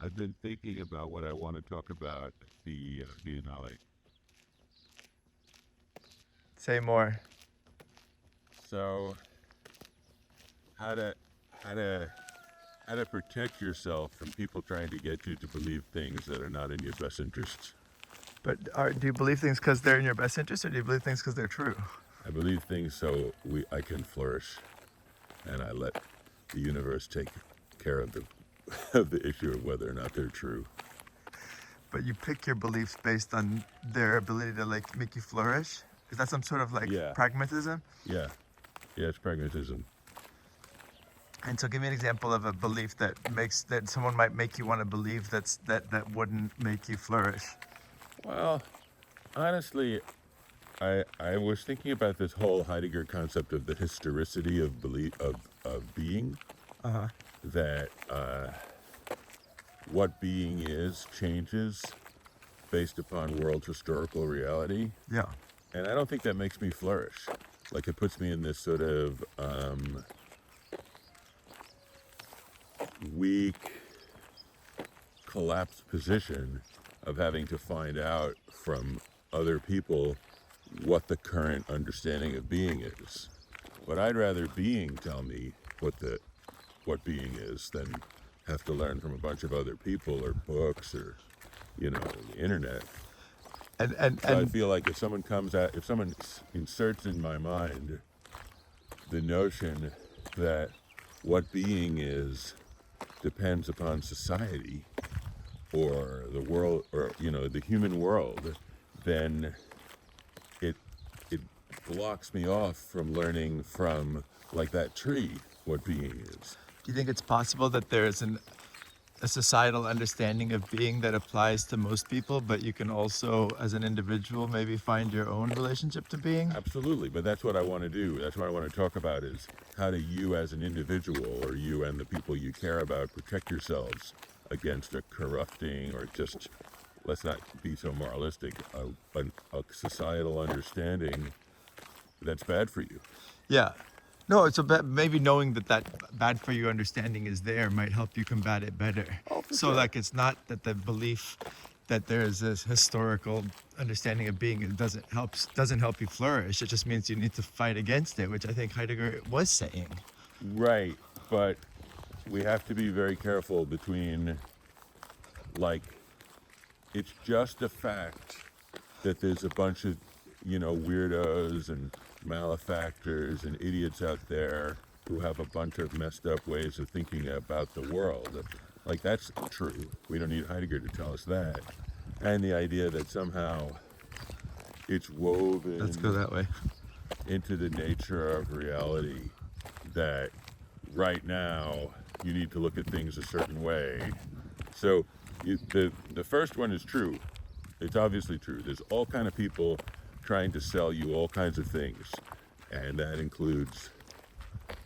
I've been thinking about what I want to talk about at the Biennale. Say more. So, how to how to how to protect yourself from people trying to get you to believe things that are not in your best interests. But do you believe things because they're in your best interest, or do you believe things because they're true? I believe things so I can flourish, and I let the universe take care of the of the issue of whether or not they're true. But you pick your beliefs based on their ability to like make you flourish? Is that some sort of like Yeah, pragmatism? yeah, yeah. It's pragmatism. And so give me an example of a belief that someone might make you want to believe that wouldn't make you flourish. Well, honestly, I was thinking about this whole Heidegger concept of the historicity of belief of being. Uh-huh. That what being is changes based upon world historical reality, Yeah. and I don't think that makes me flourish. Like it puts me in this sort of weak, collapsed position of having to find out from other people what the current understanding of being is. But I'd rather being tell me what being is than have to learn from a bunch of other people or books or the internet. So I feel like if someone inserts in my mind the notion that what being is depends upon society or the world or the human world, then it blocks me off from learning from like that tree what being is. Do you think it's possible that there is a societal understanding of being that applies to most people, but you can also, as an individual, maybe find your own relationship to being? Absolutely, but that's what I want to do. That's what I want to talk about is how do you as an individual or you and the people you care about protect yourselves against a corrupting or just, let's not be so moralistic, a societal understanding that's bad for you. Yeah. No, it's maybe knowing that bad for you understanding is there might help you combat it better. Oh, for So sure. like it's not that the belief that there is this historical understanding of being it doesn't help you flourish. It just means you need to fight against it, which I think Heidegger was saying. Right, but we have to be very careful between, like, it's just a fact that there's a bunch of, weirdos and malefactors and idiots out there who have a bunch of messed up ways of thinking about the world. Like, that's true. We don't need Heidegger to tell us that. And the idea that somehow it's woven Let's go that way. into the nature of reality that right now you need to look at things a certain way. So the first one is true. It's obviously true. There's all kind of people trying to sell you all kinds of things, and that includes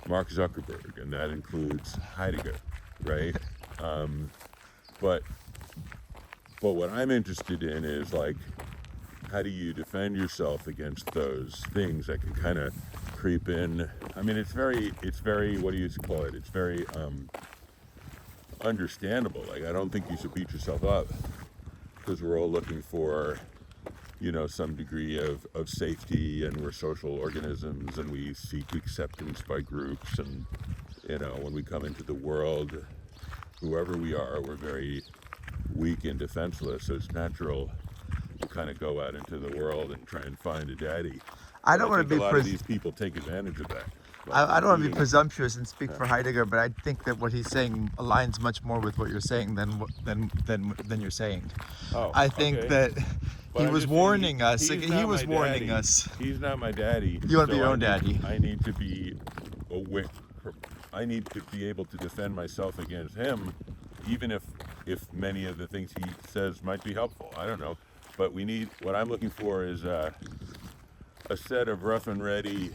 Mark Zuckerberg, and that includes Heidegger, right? But what I'm interested in is like, how do you defend yourself against those things that can kind of creep in? I mean, it's very, what do you call it? It's very understandable. Like, I don't think you should beat yourself up because we're all looking for, some degree of safety, and we're social organisms and we seek acceptance by groups. And, when we come into the world, whoever we are, we're very weak and defenseless. So it's natural to kind of go out into the world and try and find a daddy. I But don't I want think to be a lot of these people take advantage of that. I don't want to be Beating- presumptuous and speak for Heidegger, but I think that what he's saying aligns much more with what you're saying than you're saying. Oh, I think okay. that But he I'm was just saying warning us. he's He not was my warning daddy. us. He's not my daddy. You wanna be so your I own need- daddy. I need to be aware. I need to be able to defend myself against him, even if many of the things he says might be helpful. I don't know, but what I'm looking for is a set of rough and ready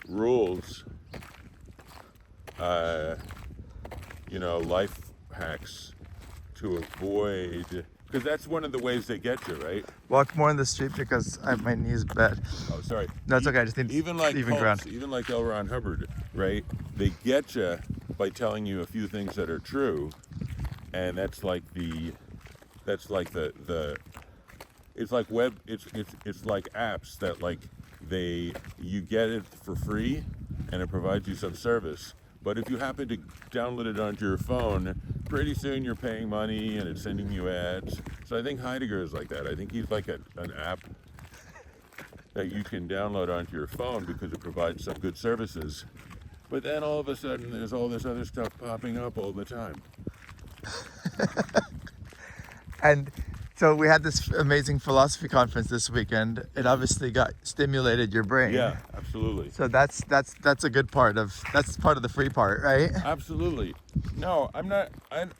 rules. Life hacks to avoid, because that's one of the ways they get you, right? Walk more in the street because my knee is bad. Oh, sorry. No, it's okay. I just need Even like even cults, ground. even like L. Ron Hubbard, right? They get you by telling you a few things that are true, and that's like the it's like it's like apps that like you get it for free and it provides you some service. But if you happen to download it onto your phone, pretty soon you're paying money and it's sending you ads. So I think Heidegger is like that. I think he's like an app that you can download onto your phone because it provides some good services. But then all of a sudden there's all this other stuff popping up all the time. And so we had this amazing philosophy conference this weekend. It obviously stimulated your brain. Yeah, absolutely. So that's a good part of the free part, right? Absolutely. No, I'm not. I'm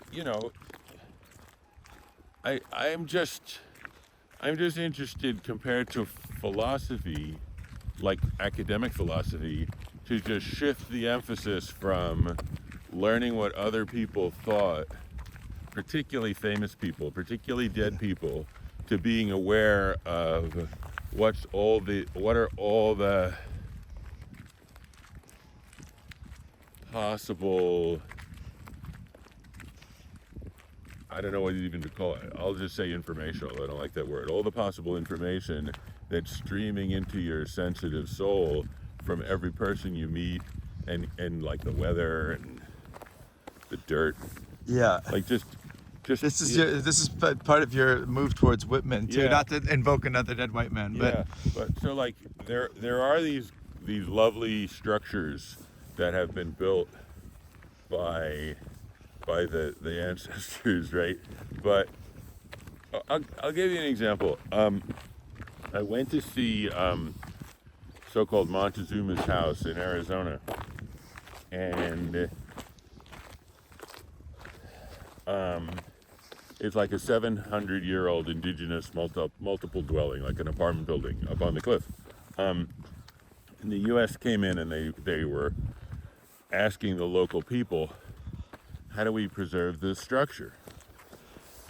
just interested compared to philosophy, like academic philosophy, to just shift the emphasis from learning what other people thought, particularly famous people, particularly dead people, to being aware of what are all the possible, I don't know what even to call it. I'll just say informational. I don't like that word. All the possible information that's streaming into your sensitive soul from every person you meet, and like the weather and the dirt. Yeah. Like just This is part of your move towards Whitman too. Yeah. Not to invoke another dead white man, but yeah. But so like there are these lovely structures that have been built by the ancestors, right? But I'll give you an example. I went to see so-called Montezuma's house in Arizona, and it's like a 700-year-old indigenous multiple dwelling, like an apartment building up on the cliff. And the U.S. came in and they were asking the local people, how do we preserve this structure?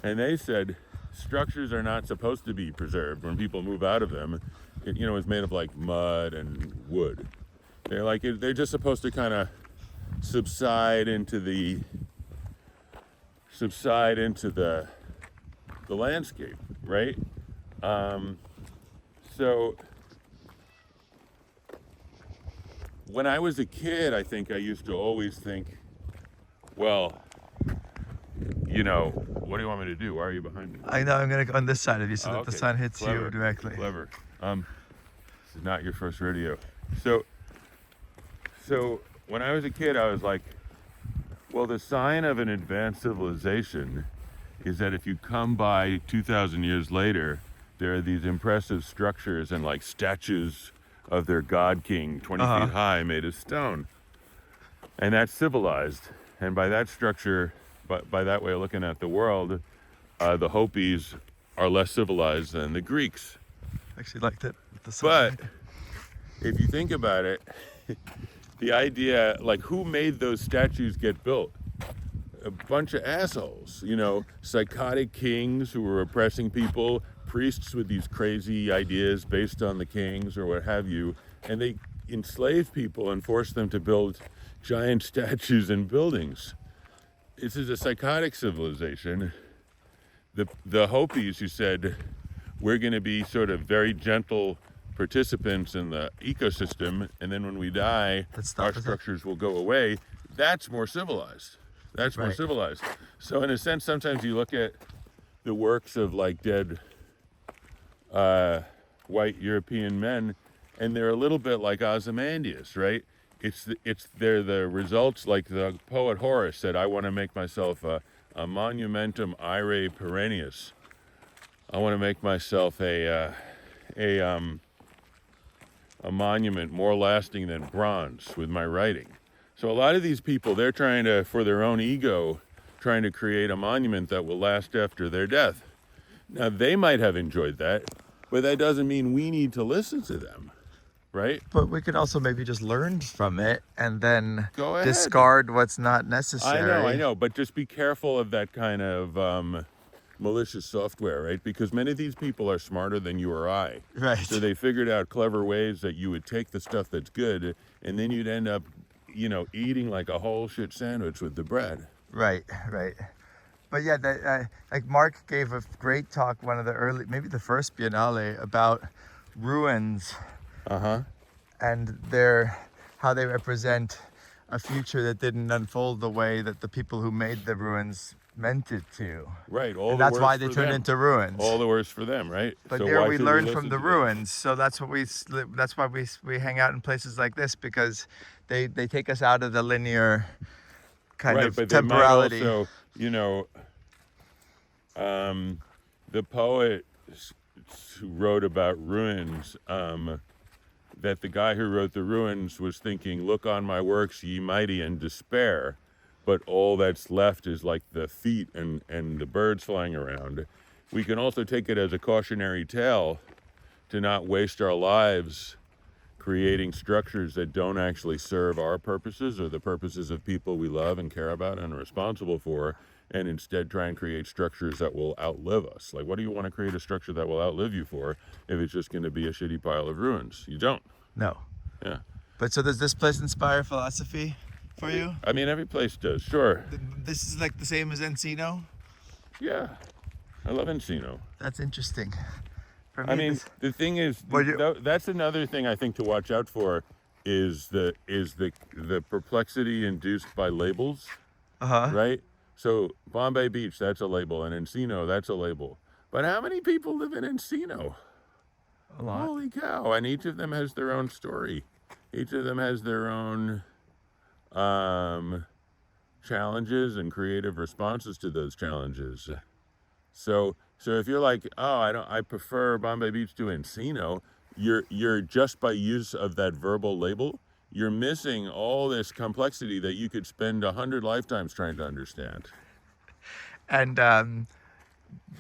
And they said, structures are not supposed to be preserved. When people move out of them, it's made of like mud and wood. They're just supposed to kind of subside into the landscape, right? So when I was a kid, I think I used to always think, well, what do you want me to do? Why are you behind me? I know I'm gonna go on this side of you so that the Okay. sun hits Clever. you directly. Clever. This is not your first rodeo. So when I was a kid, I was like, well, the sign of an advanced civilization is that if you come by 2,000 years later, there are these impressive structures and like statues of their god king 20 feet high made of stone. And that's civilized. And by that structure, by that way of looking at the world, the Hopis are less civilized than the Greeks. Actually liked it. But if you think about it, the idea, like, who made those statues get built? A bunch of assholes, psychotic kings who were oppressing people, priests with these crazy ideas based on the kings or what have you, and they enslaved people and forced them to build giant statues and buildings. This is a psychotic civilization. The Hopis who said, we're going to be sort of very gentle participants in the ecosystem, and then when we die, our structures will go away. That's more civilized. That's more civilized. So in a sense, sometimes you look at the works of like dead white European men, and they're a little bit like Ozymandias, right? They're the results, like the poet Horace said, I want to make myself a monumentum aere perennius. I want to make myself a monument more lasting than bronze with my writing. So a lot of these people, they're trying to, for their own ego, trying to create a monument that will last after their death. Now, they might have enjoyed that, but that doesn't mean we need to listen to them, right? But we can also maybe just learn from it and then Go ahead. discard what's not necessary. I know, but just be careful of that kind of malicious software, right? Because many of these people are smarter than you or I. Right. So they figured out clever ways that you would take the stuff that's good, and then you'd end up, eating like a whole shit sandwich with the bread. Right. But yeah, like Mark gave a great talk, one of the early, maybe the first Biennale, about ruins and how they represent a future that didn't unfold the way that the people who made the ruins meant it to. Right. All And the that's worse why they for turned them. into ruins. All the worse for them, right? But So there why we should learn listen from the to them? ruins. So that's why we hang out in places like this, because they take us out of the linear kind Right, of but temporality. they might also, the poet who wrote about ruins, that the guy who wrote the ruins was thinking, "Look on my works, ye mighty, and despair." But all that's left is like the feet and the birds flying around. We can also take it as a cautionary tale to not waste our lives creating structures that don't actually serve our purposes or the purposes of people we love and care about and are responsible for, and instead try and create structures that will outlive us. Like, what do you want to create a structure that will outlive you for if it's just going to be a shitty pile of ruins? You don't. No. Yeah. But so does this place inspire philosophy for you? I mean, every place does, sure. This is like the same as Encino? Yeah. I love Encino. That's interesting. For me, I mean, the thing is, that's another thing I think to watch out for is the perplexity induced by labels, right? So Bombay Beach, that's a label, and Encino, that's a label. But how many people live in Encino? A lot. Holy cow! And each of them has their own story. Each of them has their own challenges and creative responses to those challenges. So if you're like, oh, I prefer Bombay Beach to Encino, you're just by use of that verbal label, you're missing all this complexity that you could spend 100 lifetimes trying to understand. And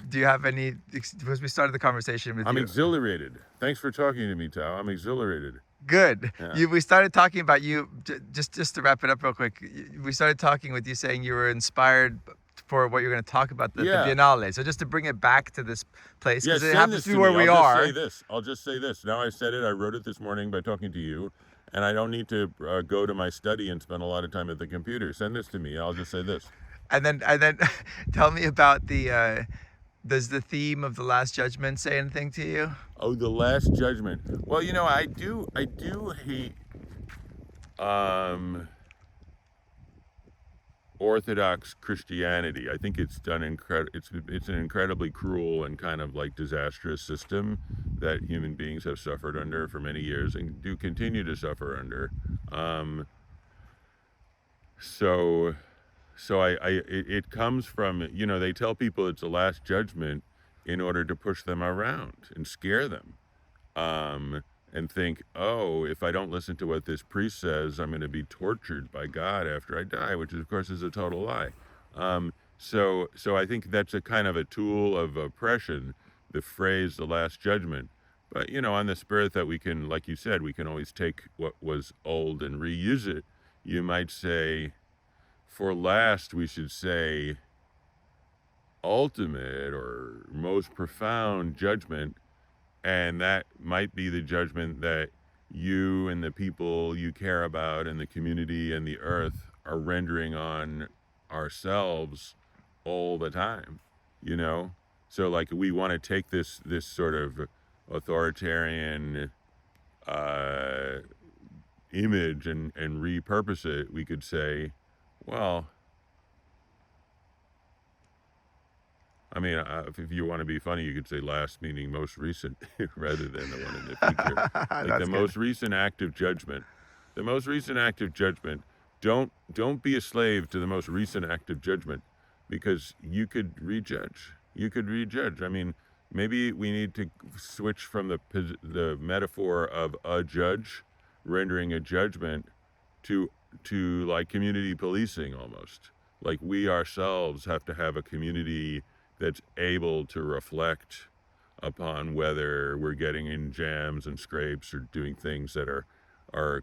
do you have any? Because we started the conversation with I'm you. exhilarated. Thanks for talking to me, Tao. I'm exhilarated. Good. Yeah. We started talking about you. Just to wrap it up real quick. We started talking with you saying you were inspired for what you're going to talk about the Biennale. So just to bring it back to this place, because it happens to be where we are. I'll just say this. Now I said it. I wrote it this morning by talking to you, and I don't need to go to my study and spend a lot of time at the computer. Send this to me. I'll just say this. And then tell me about the. Does the theme of The Last Judgment say anything to you? Oh, The Last Judgment. Well, I do hate Orthodox Christianity. I think it's done it's an incredibly cruel and kind of like disastrous system that human beings have suffered under for many years and do continue to suffer under. It comes from, they tell people it's the last judgment in order to push them around and scare them. And think, oh, if I don't listen to what this priest says, I'm going to be tortured by God after I die, which of course is a total lie. So I think that's a kind of a tool of oppression, the phrase, the last judgment. But, on the spirit that we can, like you said, we can always take what was old and reuse it. You might say, for last, we should say ultimate or most profound judgment. And that might be the judgment that you and the people you care about and the community and the earth are rendering on ourselves all the time, So like we want to take this sort of authoritarian image and repurpose it. We could say, well, I mean, if you want to be funny, you could say last meaning most recent rather than the one in the future. Like the most recent act of judgment. The most recent act of judgment. Don't be a slave to the most recent act of judgment, because you could rejudge. I mean, maybe we need to switch from the metaphor of a judge rendering a judgment to like community policing almost. Like we ourselves have to have a community that's able to reflect upon whether we're getting in jams and scrapes or doing things that are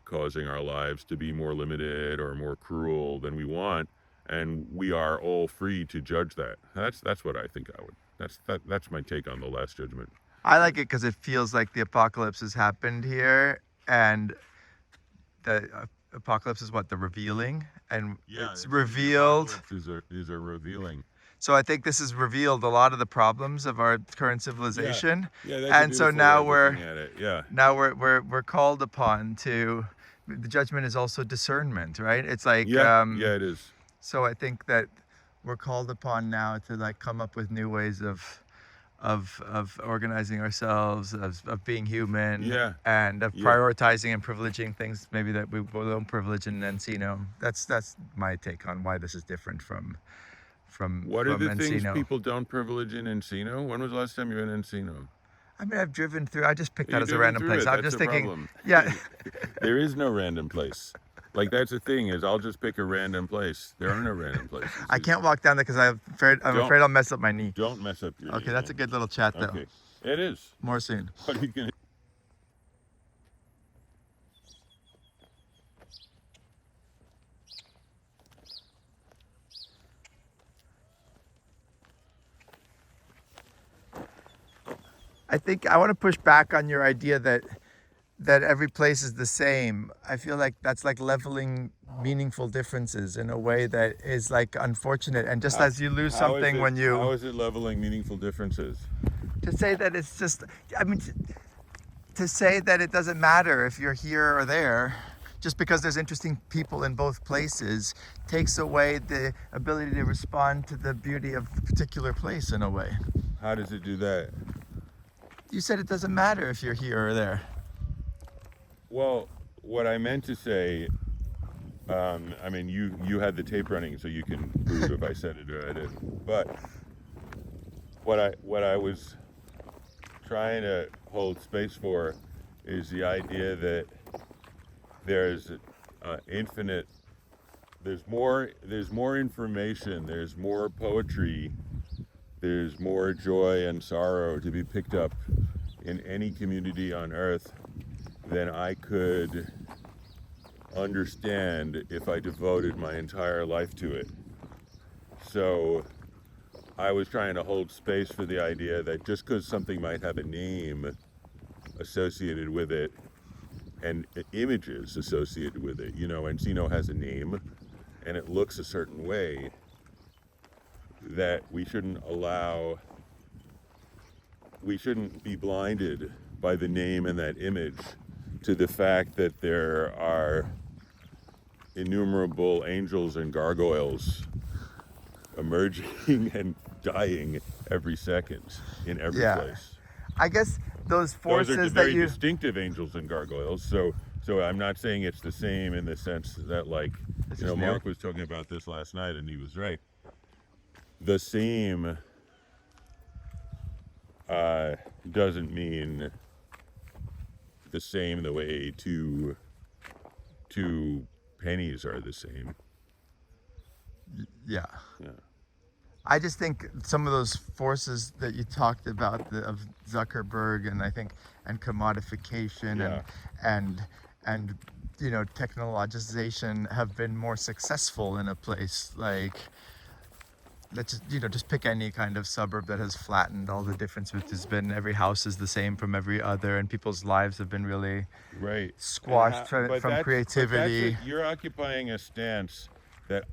causing our lives to be more limited or more cruel than we want, and we are all free to judge that. That's what I think I would. That's my take on The Last Judgment. I like it because it feels like the apocalypse has happened here, and the apocalypse is what, the revealing, and it's revealed. These are revealing. So I think this has revealed a lot of the problems of our current civilization. Yeah, that's And a so beautiful now way of looking at it. Yeah. we're called upon to, the judgment is also discernment, right? It's like Yeah, it is. so I think that we're called upon now to like come up with new ways of organizing ourselves, of being human, Yeah. and of Yeah. prioritizing and privileging things maybe that we don't privilege in Encino. That's my take on why this is different from What are the things Encino. people don't privilege in Encino? When was the last time you were in Encino? I mean, I've driven through. I just picked that You as a driven random through place. it. I'm That's just the thinking, problem. yeah. There is no random place. Like, that's the thing, is I'll just pick a random place. There are no random places. I can't walk down there because I'm afraid I'll mess up my knee. Don't mess up your knee. Okay, that's a good little chat though. Okay. It is. More soon. What are you gonna I think I want to push back on your idea that every place is the same. I feel like that's like leveling meaningful differences in a way that is like unfortunate. And just as you lose something when you How is it leveling meaningful differences? to say that it's just, I mean, to say that it doesn't matter if you're here or there, just because there's interesting people in both places, takes away the ability to respond to the beauty of the particular place in a way. How does it do that? You said it doesn't matter if you're here or there. Well, what I meant to say, I mean, you had the tape running, so you can prove if I said it or I didn't. But what I was trying to hold space for is the idea that there's infinite. There's more information. There's more poetry. There's more joy and sorrow to be picked up in any community on Earth than I could understand if I devoted my entire life to it. So I was trying to hold space for the idea that just because something might have a name associated with it and images associated with it, Encino has a name and it looks a certain way, that we shouldn't be blinded by the name and that image to the fact that there are innumerable angels and gargoyles emerging and dying every second in every place. I guess those forces Those are that very you distinctive angels and gargoyles. So I'm not saying it's the same in the sense that, like, Mark was talking about this last night and he was right. The same doesn't mean the same the way two pennies are the same. Yeah. Yeah. I just think some of those forces that you talked about of Zuckerberg and commodification and technologization have been more successful in a place like, let's just pick any kind of suburb that has flattened all the difference, which has been every house is the same from every other, and people's lives have been really squashed from creativity. You're occupying a stance that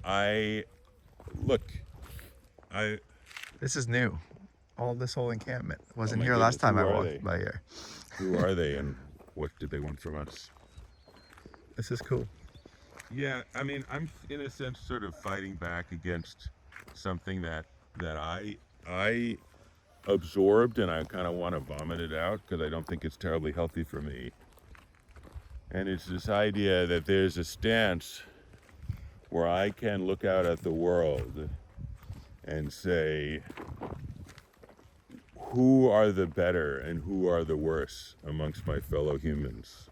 This is new. This whole encampment wasn't here last time I walked by here. Who are they and what did they want from us? This is cool. Yeah, I mean, I'm in a sense sort of fighting back against something that I absorbed, and I kind of want to vomit it out because I don't think it's terribly healthy for me. And it's this idea that there's a stance where I can look out at the world and say, who are the better and who are the worse amongst my fellow humans?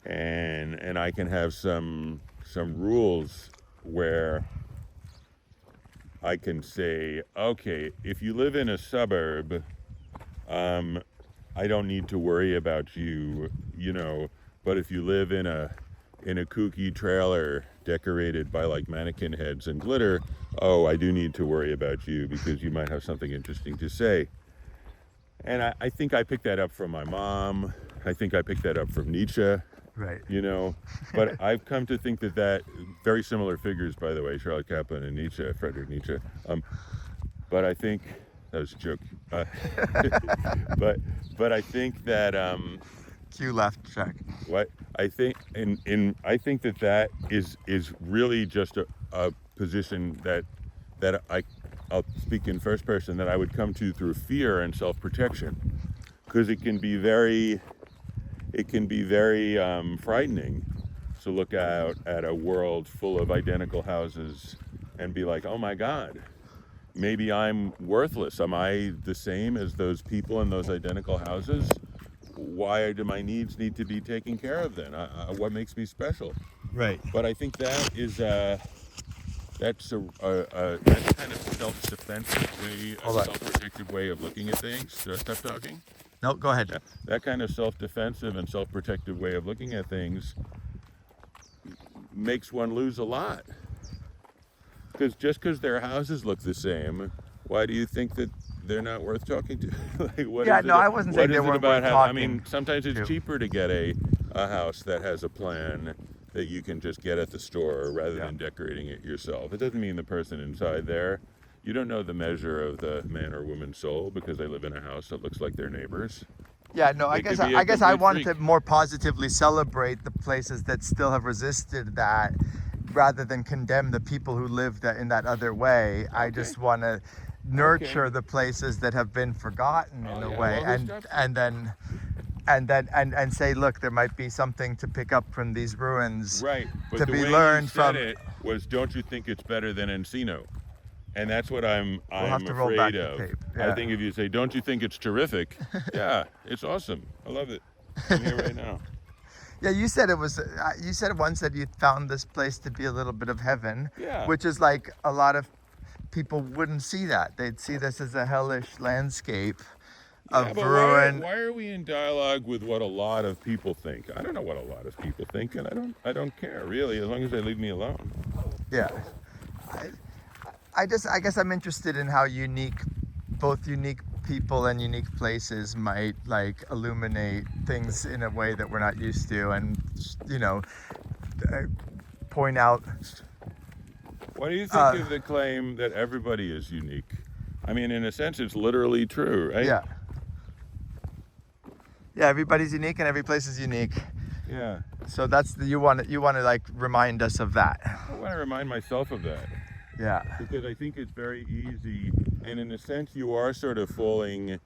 And I can have some rules where I can say, okay, if you live in a suburb, I don't need to worry about you, but if you live in a kooky trailer decorated by like mannequin heads and glitter, I do need to worry about you because you might have something interesting to say. And I think I picked that up from my mom. I think I picked that up from Nietzsche. Right. But I've come to think that very similar figures, by the way, Charlotte Kaplan and Nietzsche, Friedrich Nietzsche. But I think that was a joke. But I think that Cue laugh track. what I think I think that is really just a position that I'll speak in first person, that I would come to through fear and self-protection, because it can be very frightening to look out at a world full of identical houses and be like, oh my God, maybe I'm worthless. Am I the same as those people in those identical houses? Why do my needs need to be taken care of then? What makes me special? Right. But I think that is that's kind of self-defensive way, a self-protective way of looking at things. Should I stop talking? No, go ahead. That kind of self-defensive and self-protective way of looking at things makes one lose a lot. Because just because their houses look the same, why do you think that they're not worth talking to? I wasn't saying they weren't worth talking. I mean, sometimes it's cheaper to get a house that has a plan that you can just get at the store rather than decorating it yourself. It doesn't mean the person inside there, you don't know the measure of the man or woman's soul because they live in a house that looks like their neighbors. Yeah, no, I guess I wanted to more positively celebrate the places that still have resisted that, rather than condemn the people who live in that other way. I just want to nurture the places that have been forgotten in a way, and say, look, there might be something to pick up from these ruins, right? But to the be way learned you said from. It was, don't you think it's better than Encino? And that's what I'm have to roll back afraid the of. tape. Yeah. I think if you say, don't you think it's terrific? Yeah, it's awesome. I love it. I'm here right now. Yeah, you said it was. You said once that you found this place to be a little bit of heaven, Yeah. which is like a lot of people wouldn't see that. They'd see this as a hellish landscape of ruin. Why are we in dialogue with what a lot of people think? I don't know what a lot of people think, and I don't care really, as long as they leave me alone. Yeah, I guess I'm interested in how both unique people and unique places might like illuminate things in a way that we're not used to, and point out. What do you think of the claim that everybody is unique? I mean, in a sense, it's literally true, right? Yeah. Yeah, everybody's unique and every place is unique. Yeah. So that's you want to like remind us of that. I want to remind myself of that. Yeah. Because I think it's very easy, and in a sense, you are sort of falling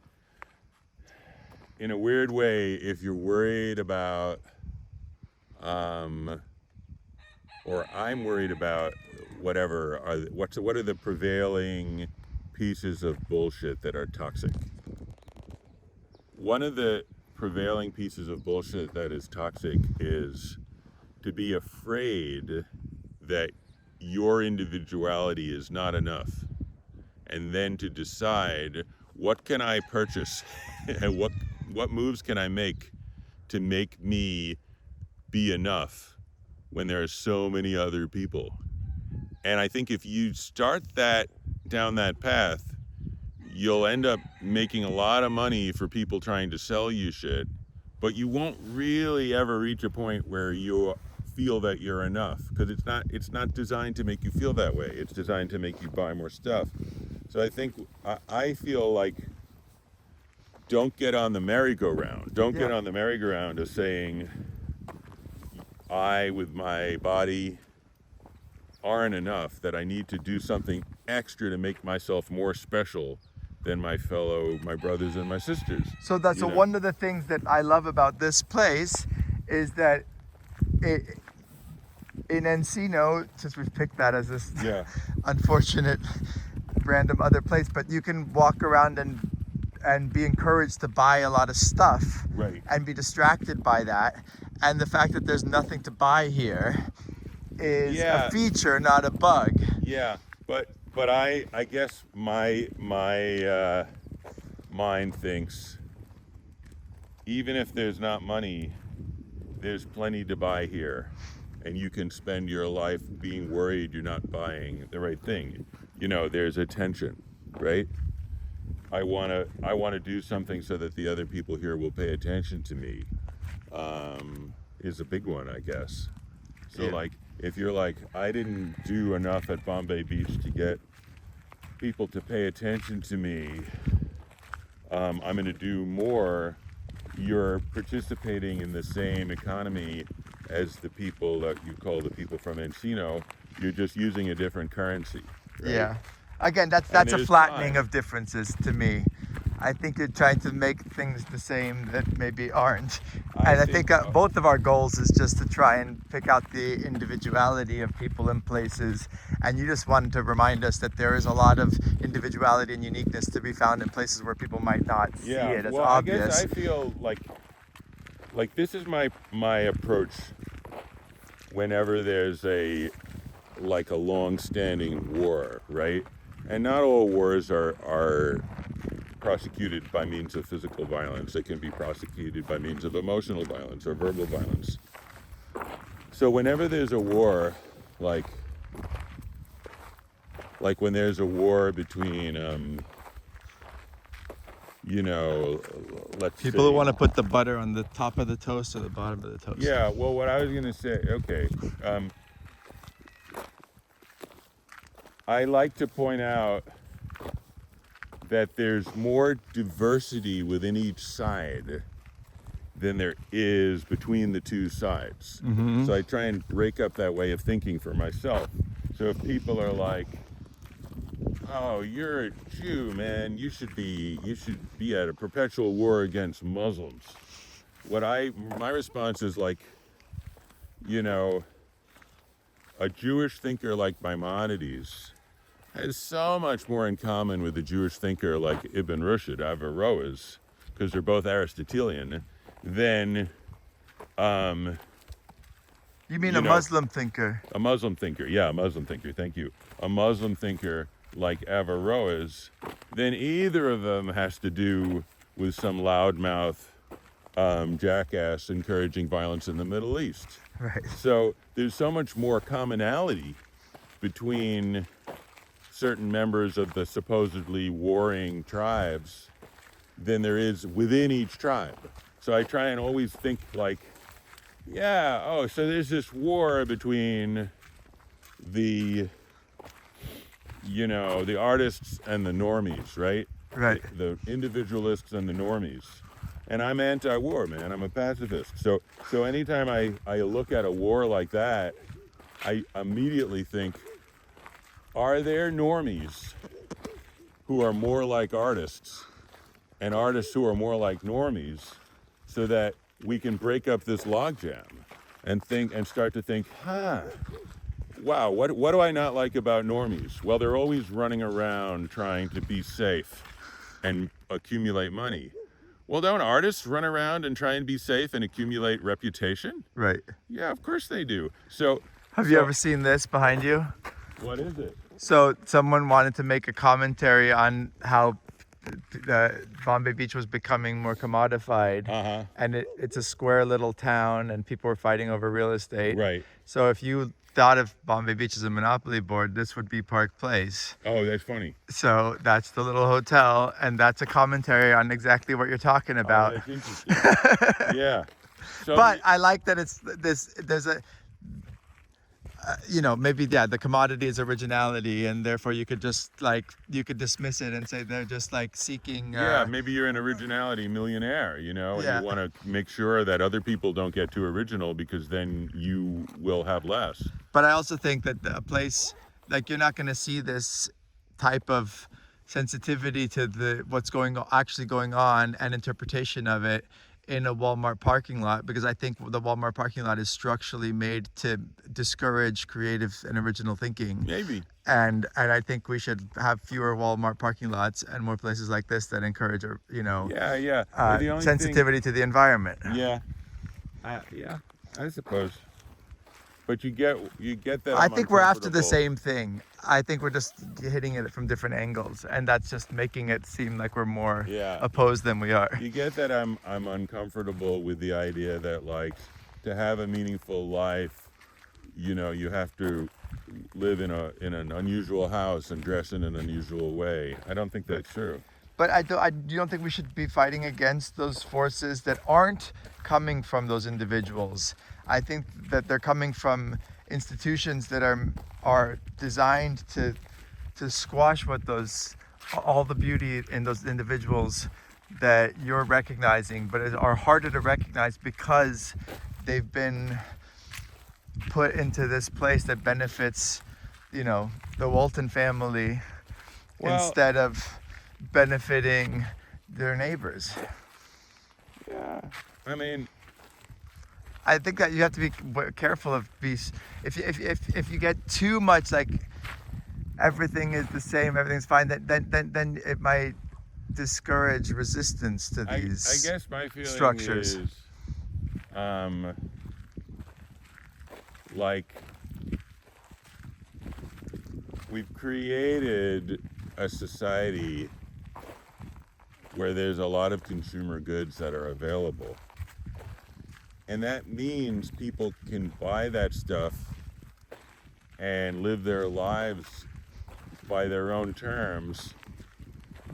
in a weird way if you're worried about, or I'm worried about what are the prevailing pieces of bullshit that are toxic. One of the prevailing pieces of bullshit that is toxic is to be afraid that your individuality is not enough, and then to decide, what can I purchase and what moves can I make to make me be enough when there are so many other people. And I think if you start down that path, you'll end up making a lot of money for people trying to sell you shit, but you won't really ever reach a point where you feel that you're enough, because it's not designed to make you feel that way. It's designed to make you buy more stuff. So I think I feel like, don't get on the merry-go-round. Don't get on the merry-go-round of saying, I with my body aren't enough, that I need to do something extra to make myself more special than my brothers and my sisters. So one of the things that I love about this place is that in Encino, since we've picked that as this unfortunate random other place, but you can walk around and be encouraged to buy a lot of stuff, right, and be distracted by that. And the fact that there's nothing to buy here is a feature, not a bug. Yeah, but I guess my mind thinks, even if there's not money, there's plenty to buy here, and you can spend your life being worried you're not buying the right thing. There's a tension, right? I want to do something so that the other people here will pay attention to me. is a big one, I guess. So Yeah. like, if you're like, I didn't do enough at Bombay Beach to get people to pay attention to me, I'm going to do more. You're participating in the same economy as the people that you call the people from Encino. You're just using a different currency. Right? Yeah. Again, that's And a it is flattening fine. of differences to me. I think you're trying to make things the same that maybe aren't. And I think both of our goals is just to try and pick out the individuality of people and places. And you just wanted to remind us that there is a lot of individuality and uniqueness to be found in places where people might not see it as well, obvious. I guess I feel like this is my approach whenever there's a long-standing war, right? And not all wars are prosecuted by means of physical violence. They can be prosecuted by means of emotional violence or verbal violence. So whenever there's a war, like when there's a war between let's People say, who want to put the butter on the top of the toast or the bottom of the toast. yeah, well, what I was gonna say, okay, I like to point out that there's more diversity within each side than there is between the two sides. Mm-hmm. So I try and break up that way of thinking for myself. So if people are like, oh, you're a Jew, man, you should be at a perpetual war against Muslims. My response is like, a Jewish thinker like Maimonides has so much more in common with a Jewish thinker like Ibn Rushd, Averroes, because they're both Aristotelian, than You mean a Muslim thinker? a Muslim thinker. Yeah, a Muslim thinker. Thank you. A Muslim thinker like Averroes, then either of them has to do with some loudmouth jackass encouraging violence in the Middle East. Right. So there's so much more commonality between certain members of the supposedly warring tribes than there is within each tribe. So I try and always think like, so there's this war between the artists and the normies, right? Right. The individualists and the normies. And I'm anti-war, man. I'm a pacifist. So anytime I look at a war like that, I immediately think, are there normies who are more like artists and artists who are more like normies, so that we can break up this logjam and start to think, wow, what do I not like about normies? Well, they're always running around trying to be safe and accumulate money. Well, don't artists run around and try and be safe and accumulate reputation? Right. Yeah, of course they do. So Have you ever seen this behind you? what is it? So someone wanted to make a commentary on how Bombay Beach was becoming more commodified. Uh-huh. And it's a square little town and people were fighting over real estate. Right. So if you thought of Bombay Beach as a monopoly board, this would be Park Place. Oh, that's funny. So that's the little hotel, and that's a commentary on exactly what you're talking about. Oh, that's interesting. Yeah. So But I like that there's a maybe the commodity is originality, and therefore you could dismiss it and say they're just like seeking maybe you're an originality millionaire, and Yeah. you want to make sure that other people don't get too original, because then you will have less. But I also think that a place like, you're not going to see this type of sensitivity to what's actually going on and interpretation of it in a Walmart parking lot, because I think the Walmart parking lot is structurally made to discourage creative and original thinking. Maybe. And I think we should have fewer Walmart parking lots and more places like this that encourage The only sensitivity to the environment. thing, I suppose. But you get that. I I'm think we're after the uncomfortable. same thing. I think we're just hitting it from different angles, and that's just making it seem like we're more opposed than we are. You get that I'm uncomfortable with the idea that, like, to have a meaningful life, you have to live in an unusual house and dress in an unusual way. I don't think that's true. But you don't think we should be fighting against those forces that aren't coming from those individuals. I think that they're coming from institutions that are designed to squash all the beauty in those individuals that you're recognizing, but are harder to recognize because they've been put into this place that benefits, the Walton family instead of benefiting their neighbors. Yeah, I mean, I think that you have to be careful of if you get too much like everything is the same, everything's fine, then it might discourage resistance to these I guess my feeling structures. Is, like, we've created a society where there's a lot of consumer goods that are available. And that means people can buy that stuff and live their lives by their own terms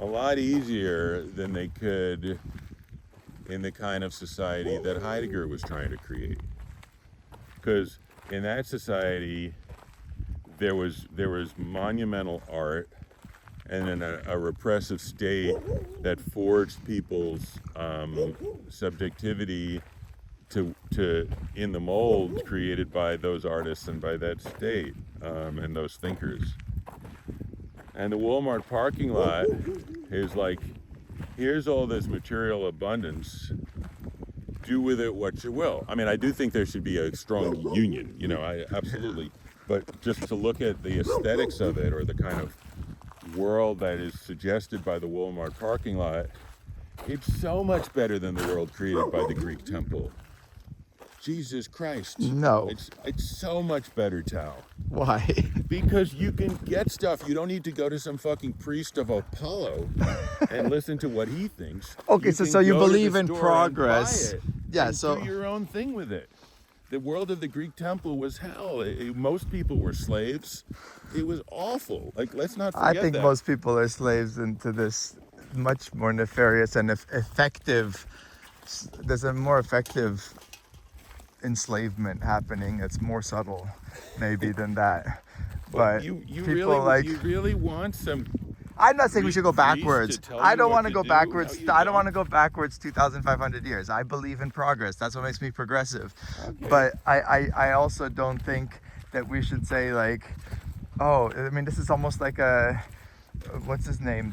a lot easier than they could in the kind of society that Heidegger was trying to create. Because in that society, there was monumental art, and then a repressive state that forged people's subjectivity to in the mold created by those artists and by that state and those thinkers. And the Walmart parking lot is like, here's all this material abundance, do with it what you will. I mean, I do think there should be a strong union, I absolutely. But just to look at the aesthetics of it, or the kind of world that is suggested by the Walmart parking lot, it's so much better than the world created by the Greek temple. Jesus Christ. No. It's so much better, Tao. Why? Because you can get stuff. You don't need to go to some fucking priest of Apollo and listen to what he thinks. Okay, so you believe in progress. Yeah, so do your own thing with it. The world of the Greek temple was hell. Most people were slaves. It was awful. Like, let's not forget that. I think most people are slaves into this much more nefarious and effective. There's a more effective enslavement happening. It's more subtle, maybe, than that. But you people really want some. I'm not saying we should go backwards. I don't want to go backwards. I don't want to go backwards 2,500 years. I believe in progress. That's what makes me progressive. Okay. But I also don't think that we should say like, oh, I mean, this is almost like what's his name?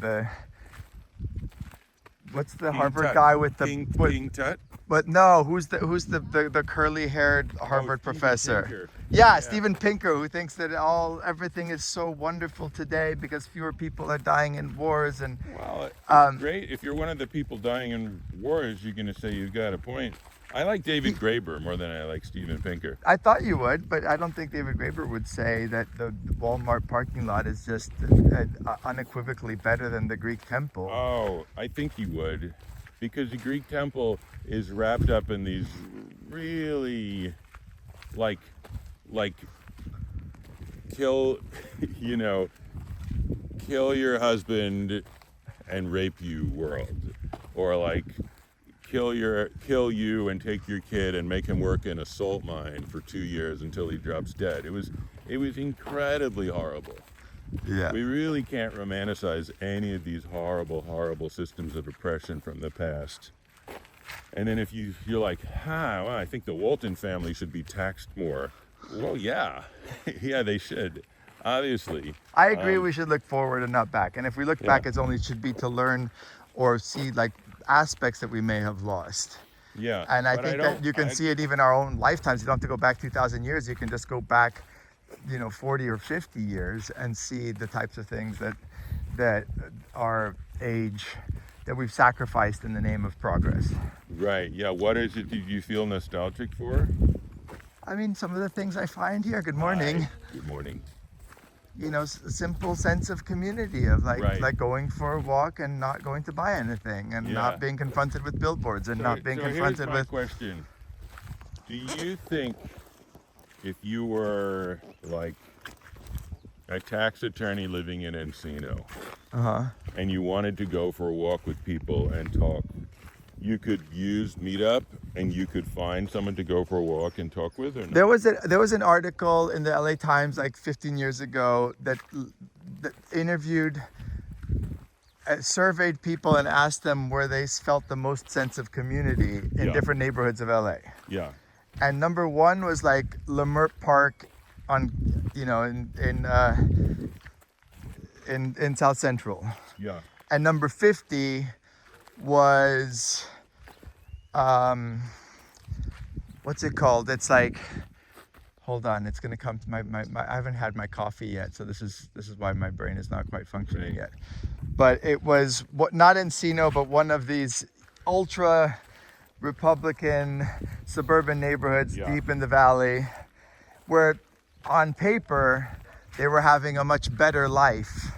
What's the Harvard guy with the King Tut? But no, who's the curly-haired Harvard professor? Pinker. Yeah, Steven Pinker, who thinks that everything is so wonderful today because fewer people are dying in wars and. Well, it's great. If you're one of the people dying in wars, you're going to say you've got a point. I like David Graeber more than I like Steven Pinker. I thought you would, but I don't think David Graeber would say that the Walmart parking lot is just unequivocally better than the Greek temple. Oh, I think he would. Because the Greek temple is wrapped up in these really, like kill your husband and rape you world, or like kill you and take your kid and make him work in a salt mine for 2 years until he drops dead. It was incredibly horrible. Yeah. We really can't romanticize any of these horrible, horrible systems of oppression from the past. And then if you're like, well, I think the Walton family should be taxed more. Well, yeah. Yeah, they should. Obviously. I agree we should look forward and not back. And if we look back, it only should be to learn or see like aspects that we may have lost. Yeah. And I think that you can see it even our own lifetimes. You don't have to go back 2,000 years. You can just go back 40 or 50 years and see the types of things that are age that we've sacrificed in the name of progress. Right. Yeah. What is it that you feel nostalgic for? I mean, some of the things I find here. Good morning. Hi. Good morning. A simple sense of community of like going for a walk and not going to buy anything and not being confronted with billboards and not being confronted here's my with. question. Do you think if you were like a tax attorney living in Encino, Uh-huh. and you wanted to go for a walk with people and talk, you could use Meetup and you could find someone to go for a walk and talk with, or no? There was an article in the LA Times like 15 years ago that interviewed, surveyed people and asked them where they felt the most sense of community in Yeah. different neighborhoods of LA. Yeah. And number one was like Leimert Park on, in South Central. Yeah. And number 50 was, what's it called? It's like, hold on, it's gonna come to my I haven't had my coffee yet, so this is why my brain is not quite functioning yet. But it was not Encino, but one of these ultra Republican suburban neighborhoods deep in the valley, where on paper they were having a much better life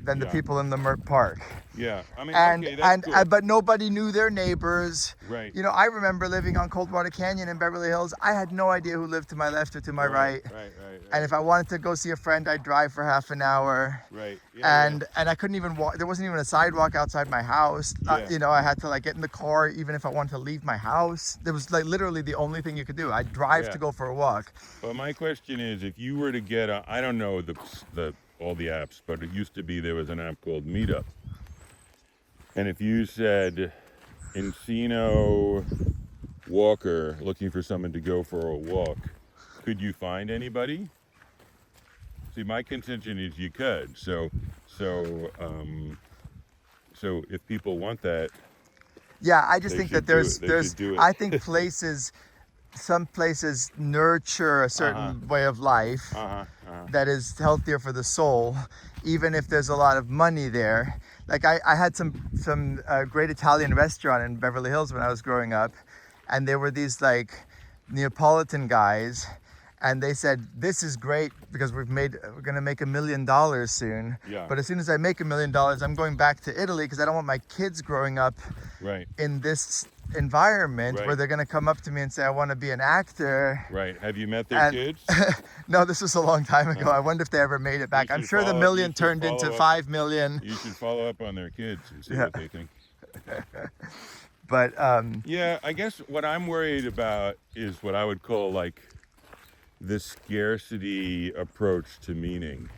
than the people in Leimert Park. Yeah, I mean, And okay, that's good. but nobody knew their neighbors. Right. You know, I remember living on Coldwater Canyon in Beverly Hills. I had no idea who lived to my left or to my right. Right. And if I wanted to go see a friend, I'd drive for half an hour. Right. Yeah, And I couldn't even walk. There wasn't even a sidewalk outside my house. Yeah. I had to like get in the car even if I wanted to leave my house. There was like literally the only thing you could do. I'd drive to go for a walk. But my question is, if you were to get I don't know all the apps, but it used to be there was an app called Meetup. And if you said Encino Walker looking for someone to go for a walk, could you find anybody? See, my contention is you could. So if people want that, Yeah, I just They think should that do there's it. They should do it. I think some places nurture a certain way of life that is healthier for the soul, even if there's a lot of money there. Like I had some great Italian restaurant in Beverly Hills when I was growing up, and there were these like Neapolitan guys, and they said, this is great because we're gonna make $1 million soon. Yeah. But as soon as I make $1 million, I'm going back to Italy because I don't want my kids growing up right. in this environment where they're gonna come up to me and say, I want to be an actor. Right. Have you met their kids? No, this was a long time ago. I wonder if they ever made it back. You I'm should sure the follow- million you should turned into follow up. 5 million. You should follow up on their kids and see what they think. But Yeah, I guess what I'm worried about is what I would call like the scarcity approach to meaning.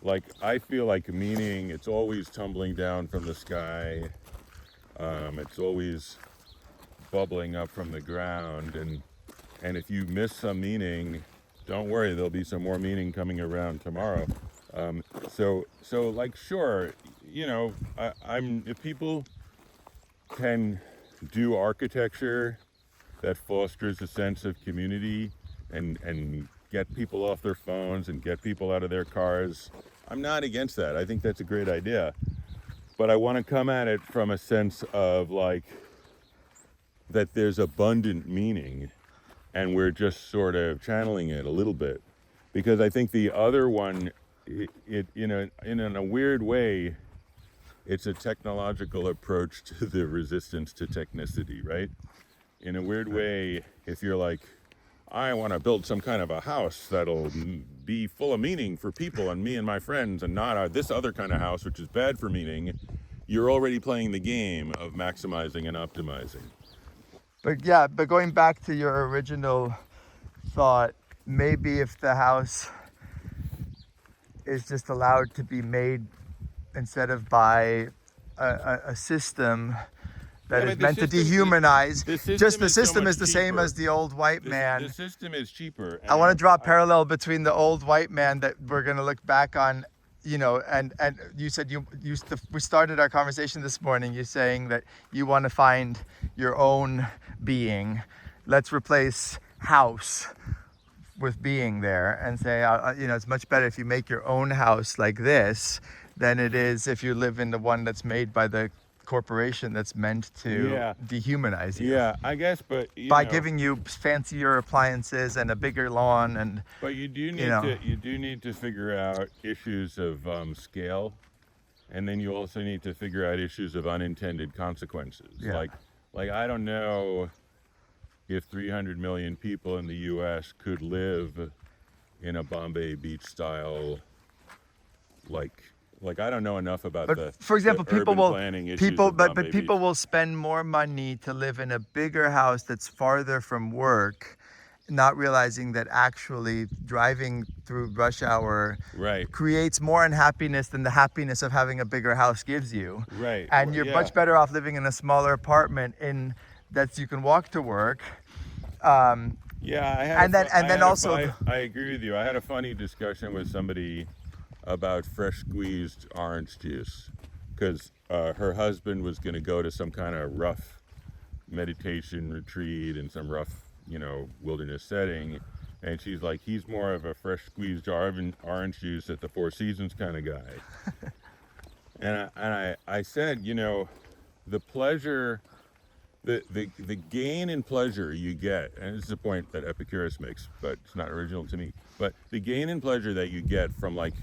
Like, I feel like meaning, it's always tumbling down from the sky. It's always bubbling up from the ground. And if you miss some meaning, don't worry, there'll be some more meaning coming around tomorrow. So like, sure, if people can do architecture that fosters a sense of community and get people off their phones and get people out of their cars, I'm not against that. I think that's a great idea. But I want to come at it from a sense of like that there's abundant meaning and we're just sort of channeling it a little bit. Because I think the other one, in a weird way, it's a technological approach to the resistance to technicity, right? In a weird way, if you're like, I want to build some kind of a house that'll be full of meaning for people and me and my friends, and not this other kind of house which is bad for meaning, you're already playing the game of maximizing and optimizing. but going back to your original thought, maybe if the house is just allowed to be made instead of by a system that is meant to dehumanize. The system is the same as the old white man. The system is cheaper. I want to draw a parallel between the old white man that we're going to look back on, and you said we started our conversation this morning, you saying that you want to find your own being. Let's replace house with being there and say, it's much better if you make your own house like this than it is if you live in the one that's made by the corporation that's meant to dehumanize you. Yeah, I guess, but by giving you fancier appliances and a bigger lawn But you do need to figure out issues of scale, and then you also need to figure out issues of unintended consequences. Yeah. Like I don't know if 300 million people in the U.S. could live in a Bombay Beach style, like I don't know enough about But for example, the people urban will planning issues people of but Bombay people Beach. will spend more money to live in a bigger house that's farther from work, not realizing that actually driving through rush hour Right. creates more unhappiness than the happiness of having a bigger house gives you. Right. And you're Yeah. much better off living in a smaller apartment in that you can walk to work. Um, Yeah, I agree with you. I had a funny discussion with somebody about fresh squeezed orange juice because her husband was going to go to some kind of rough meditation retreat in some rough, wilderness setting, and she's like, he's more of a fresh squeezed orange juice at the Four Seasons kind of guy. and I said, the pleasure, the gain in pleasure you get, and this is a point that Epicurus makes, but it's not original to me, but the gain in pleasure that you get from, like,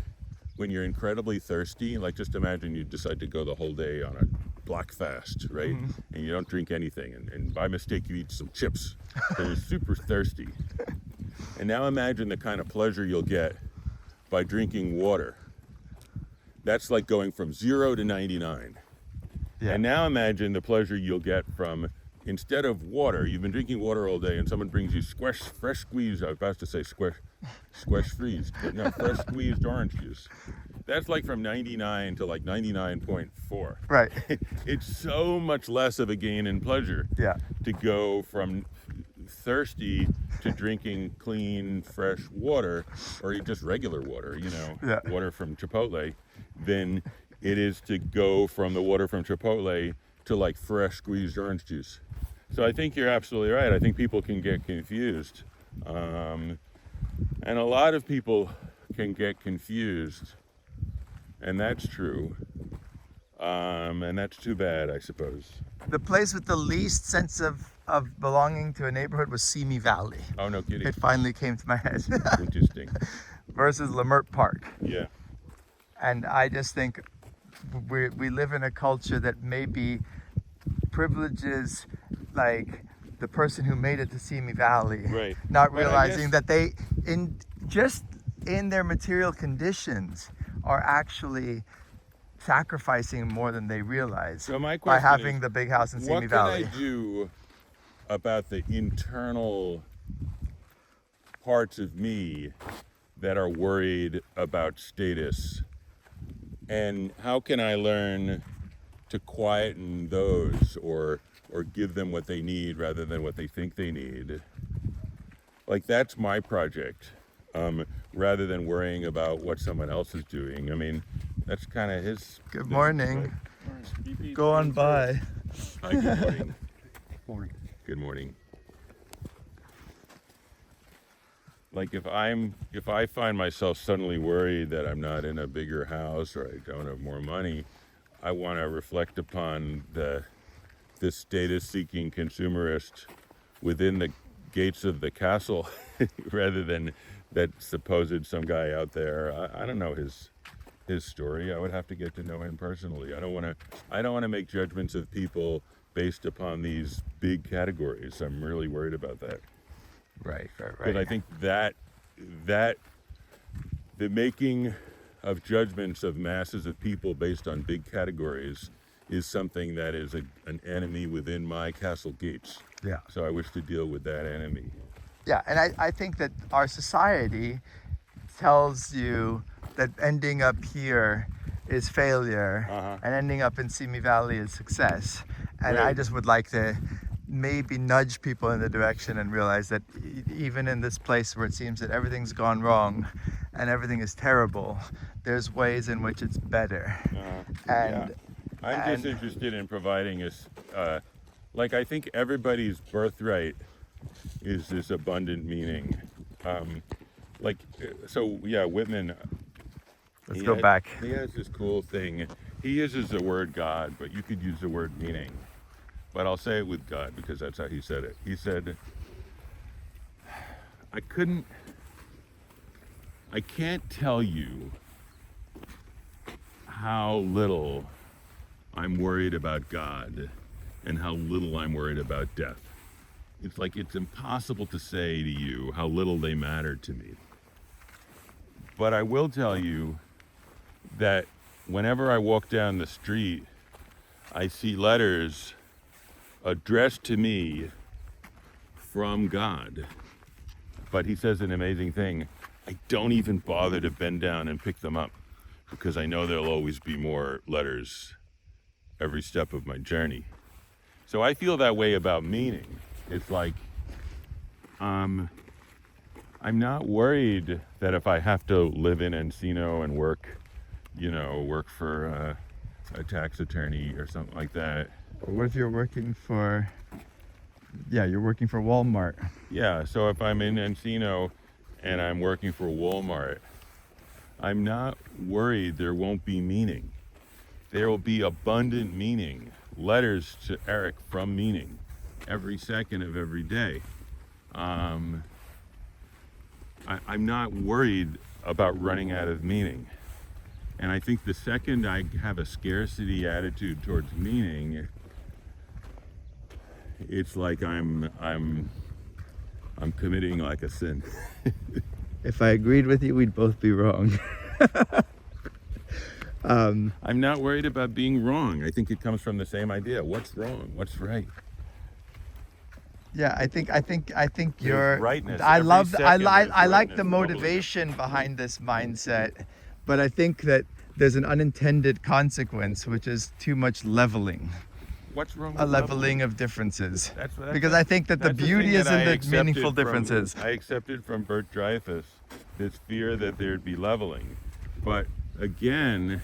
when you're incredibly thirsty, like, just imagine you decide to go the whole day on a black fast, right? Mm-hmm. And you don't drink anything, and by mistake you eat some chips because you're super thirsty. And now imagine the kind of pleasure you'll get by drinking water. That's like going from 0 to 99. Yeah. And now imagine the pleasure you'll get from, instead of water, you've been drinking water all day and someone brings you fresh squeezed, I was about to say squash freeze, but no, fresh squeezed orange juice. That's like from 99 to like 99.4. Right. It's so much less of a gain in pleasure to go from thirsty to drinking clean, fresh water, or just regular water, water from Chipotle, than it is to go from the water from Chipotle to like fresh squeezed orange juice. So I think you're absolutely right. I think people can get confused. And a lot of people can get confused. And that's true. And that's too bad, I suppose. The place with the least sense of belonging to a neighborhood was Simi Valley. Oh, no kidding. It finally came to my head. Interesting. Versus Lemert Park. Yeah. And I just think we live in a culture that maybe privileges, like, the person who made it to Simi Valley, right? Not realizing that they, in their material conditions, are actually sacrificing more than they realize. So my by question having is, the big house in Simi Valley. What can I do about the internal parts of me that are worried about status? And how can I learn to quieten those or give them what they need rather than what they think they need? Like, that's my project, rather than worrying about what someone else is doing. I mean, that's kind of his... Good morning. Go on by. Hi, good morning. Morning. Good morning. Like, if I find myself suddenly worried that I'm not in a bigger house or I don't have more money, I want to reflect upon the status-seeking consumerist within the gates of the castle, rather than that supposed some guy out there. I don't know his story. I would have to get to know him personally. I don't want to make judgments of people based upon these big categories. I'm really worried about that. Right. Because I think that the making of judgments of masses of people based on big categories is something that is an enemy within my castle gates. Yeah. So I wish to deal with that enemy. Yeah, and I think that our society tells you that ending up here is failure, and ending up in Simi Valley is success. And right. I just would like to maybe nudge people in the direction and realize that even in this place where it seems that everything's gone wrong and everything is terrible, there's ways in which it's better. I'm just interested in providing us, I think everybody's birthright is this abundant meaning. Whitman. Let's go back. He has this cool thing. He uses the word God, but you could use the word meaning. But I'll say it with God because that's how he said it. He said, I can't tell you how little I'm worried about God and how little I'm worried about death. It's impossible to say to you how little they matter to me. But I will tell you that whenever I walk down the street, I see letters addressed to me from God. But he says an amazing thing. I don't even bother to bend down and pick them up because I know there'll always be more letters every step of my journey. So I feel that way about meaning. It's like, I'm not worried that if I have to live in Encino and work for a tax attorney or something like that. What if you're working for, you're working for Walmart? Yeah, so if I'm in Encino and I'm working for Walmart, I'm not worried there won't be meaning. There will be abundant meaning, letters to Eric from meaning every second of every day. I'm not worried about running out of meaning. And I think the second I have a scarcity attitude towards meaning, it's like I'm committing like a sin. If I agreed with you, we'd both be wrong. I'm not worried about being wrong. I think it comes from the same idea. What's wrong? What's right? Yeah, I think you're There's rightness. I Every love I second there's like rightness the bubbling up. motivation behind this mindset, but I think that there's an unintended consequence, which is too much leveling. What's wrong with A leveling of differences. Because I think that the that's beauty thing is that in I the accepted meaningful from- differences. I accepted from Bert Dreyfus this fear that there'd be leveling. But again,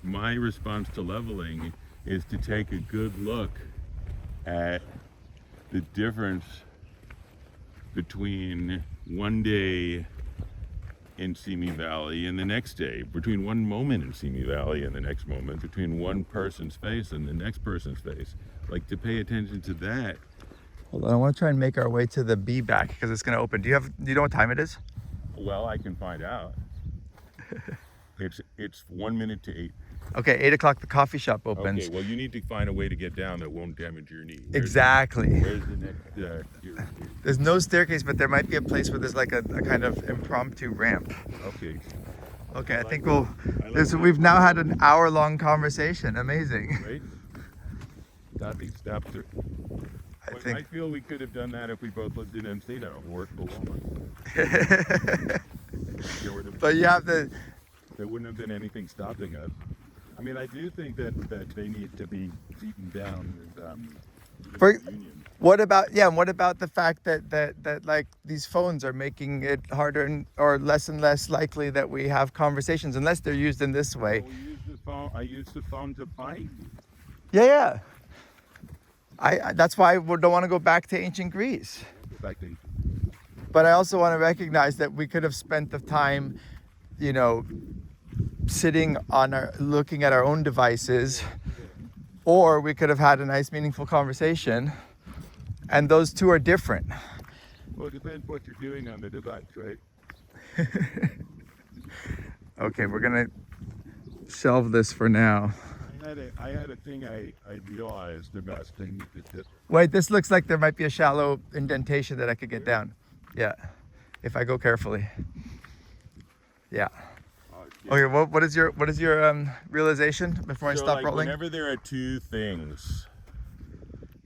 my response to leveling is to take a good look at the difference between one day in Simi Valley and the next day, between one moment in Simi Valley and the next moment, between one person's face and the next person's face. Like, to pay attention to that. Hold on, I want to try and make our way to the B back because it's going to open. Do you know what time it is? Well, I can find out. It's 1 minute to 8. Okay, 8 o'clock the coffee shop opens. Okay, well, you need to find a way to get down that won't damage your knee. Exactly. Where's the next? There's no staircase, but there might be a place where there's like a kind of impromptu ramp. Okay. Okay, I think that. we've now had an hour-long conversation. Amazing. Right? Stop. I feel we could have done that if we both lived in Encino and worked for Walmart. But you have to. There wouldn't have been anything stopping us. I mean, I do think that they need to be beaten down with unions. What about the fact that like these phones are making it harder or less and less likely that we have conversations unless they're used in this way? I use the phone to bike. Yeah. That's why I don't want to go back to ancient Greece. But I also want to recognize that we could have spent the time, sitting looking at our own devices, or we could have had a nice, meaningful conversation. And those two are different. Well, it depends what you're doing on the device, right? Okay, we're gonna shelve this for now. I had a thing I realized about things that Wait, this looks like there might be a shallow indentation that I could get down. Yeah, if I go carefully. Yeah. Okay, what is your realization before I stop like, rolling? Whenever there are two things,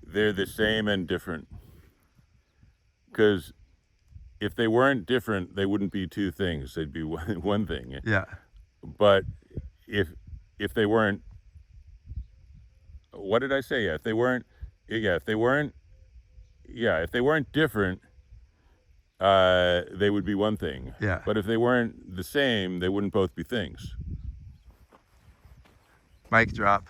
they're the same and different. Because if they weren't different, they wouldn't be two things. They'd be one thing. Yeah. But if they weren't, what did I say? If they weren't different, they would be one thing. Yeah. But if they weren't the same, they wouldn't both be things. Mic drop.